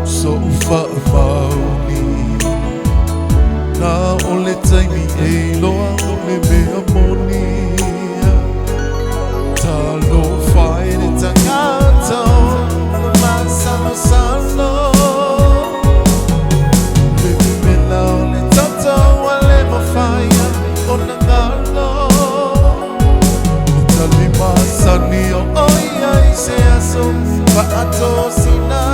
So far about me. Now only time me a lo me be a money. Talo fight it a gato, masalosalo. Baby me now le toto wale ma fire on the galo. Tali masani oh yeah say so, but I don't see now.